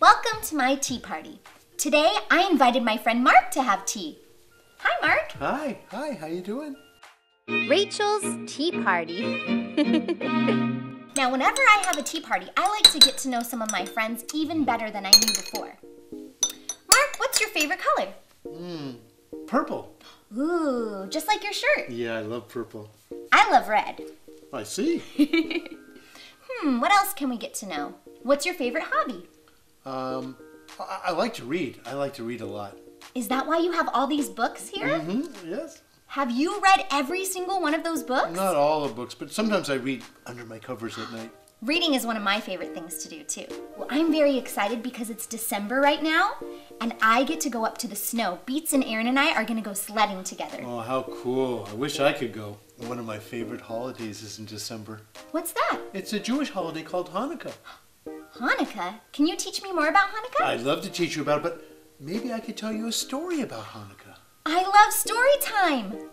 Welcome to my tea party. Today, I invited my friend Mark to have tea. Hi, Mark. Hi, how you doing? Rachel's tea party. Now, whenever I have a tea party, I like to get to know some of my friends even better than I knew before. Mark, what's your favorite color? Purple. Ooh, just like your shirt. Yeah, I love purple. I love red. I see. What else can we get to know? What's your favorite hobby? I like to read. I like to read a lot. Is that why you have all these books here? Yes. Have you read every single one of those books? Not all the books, but sometimes I read under my covers at night. Reading is one of my favorite things to do, too. Well, I'm very excited because it's December right now, and I get to go up to the snow. Beats and Aaron and I are going to go sledding together. Oh, how cool. I wish I could go. One of my favorite holidays is in December. What's that? It's a Jewish holiday called Hanukkah. Hanukkah? Can you teach me more about Hanukkah? I'd love to teach you about it, but maybe I could tell you a story about Hanukkah. I love story time.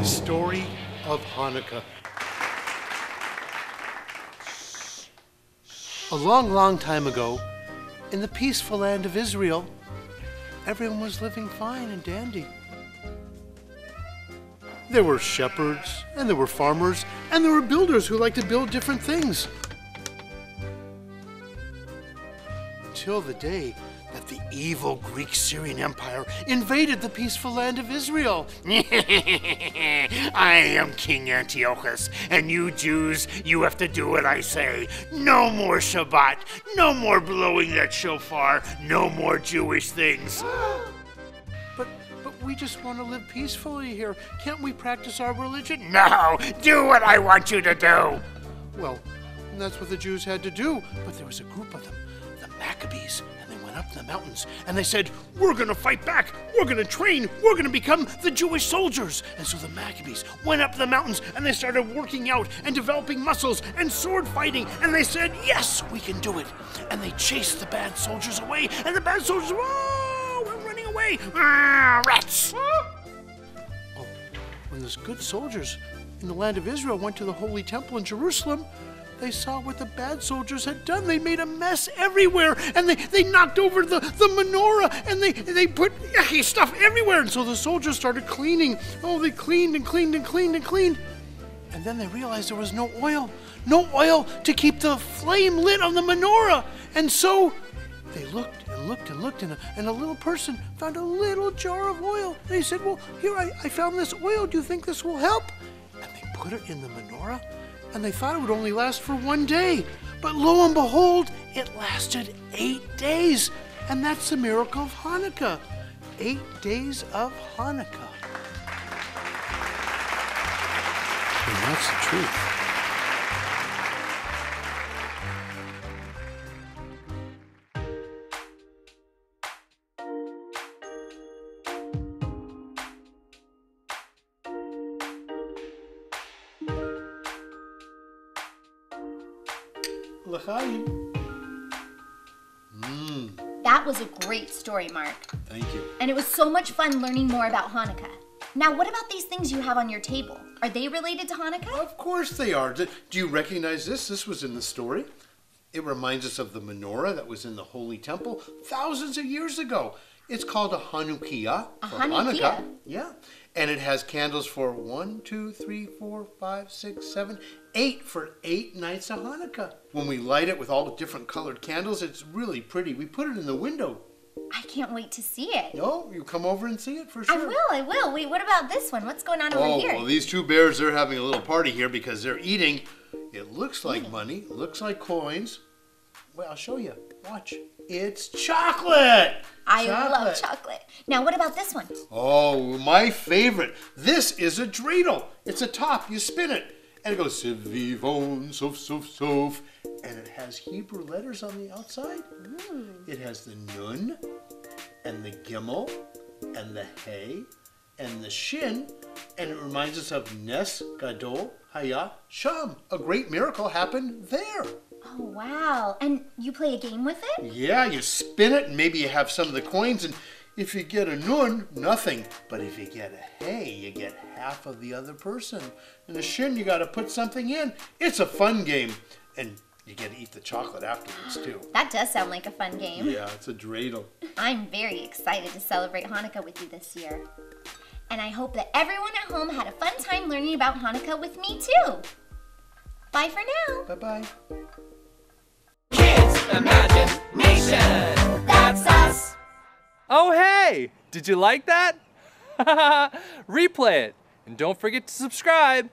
The story of Hanukkah. A long, long time ago, in the peaceful land of Israel, everyone was living fine and dandy. There were shepherds, and there were farmers, and there were builders who liked to build different things. Until the day that the evil Greek-Syrian Empire invaded the peaceful land of Israel. I am King Antiochus, and you Jews, you have to do what I say. No more Shabbat, no more blowing that shofar, no more Jewish things. But we just want to live peacefully here. Can't we practice our religion? No, do what I want you to do. Well, that's what the Jews had to do. But there was a group of them, the Maccabees, and they went up to the mountains and they said, "We're going to fight back. We're going to train. We're going to become the Jewish soldiers." And so the Maccabees went up the mountains and they started working out and developing muscles and sword fighting. And they said, "Yes, we can do it." And they chased the bad soldiers away. And the bad soldiers, "Oh, we're running away. Rats." Oh, when those good soldiers in the land of Israel went to the Holy Temple in Jerusalem, they saw what the bad soldiers had done. They made a mess everywhere, and they knocked over the menorah, and they put yucky stuff everywhere. And so the soldiers started cleaning. Oh, they cleaned and cleaned and cleaned and cleaned. And then they realized there was no oil to keep the flame lit on the menorah. And so they looked and looked and looked, and a little person found a little jar of oil. And he said, "Well, here, I found this oil. Do you think this will help?" And they put it in the menorah, and they thought it would only last for one day. But lo and behold, it lasted 8 days. And that's the miracle of Hanukkah. 8 days of Hanukkah. And that's the truth. L'chaim. That was a great story, Mark. Thank you. And it was so much fun learning more about Hanukkah. Now, what about these things you have on your table? Are they related to Hanukkah? Of course they are. Do you recognize this? This was in the story. It reminds us of the menorah that was in the Holy Temple thousands of years ago. It's called a Hanukkah. A for Hanukkah? Hanukkah. Yeah. And it has candles for 1, 2, 3, 4, 5, 6, 7, 8 for 8 nights of Hanukkah. When we light it with all the different colored candles, it's really pretty. We put it in the window. I can't wait to see it. No, you come over and see it for sure. I will. Wait, what about this one? What's going on over here? Well, these two bears, they're having a little party here because they're eating. It looks like money, looks like coins. Well, I'll show you. Watch. It's chocolate! I love chocolate. Now, what about this one? Oh, my favorite. This is a dreidel. It's a top. You spin it. And it goes, "Sivivon, sof, sof, sof." And it has Hebrew letters on the outside. It has the nun, and the gimel, and the hey, and the shin. And it reminds us of Nes Gadol Haya Sham. A great miracle happened there. Oh, wow. And you play a game with it? Yeah, you spin it, and maybe you have some of the coins, and If you get a nun, nothing. But if you get a hey, you get half of the other person. And a shin, you got to put something in. It's a fun game. And you get to eat the chocolate afterwards, too. That does sound like a fun game. Yeah, it's a dreidel. I'm very excited to celebrate Hanukkah with you this year. And I hope that everyone at home had a fun time learning about Hanukkah with me, too. Bye for now. Bye-bye. Kids Imagination, that's us. Oh, hey! Did you like that? Replay it. And don't forget to subscribe.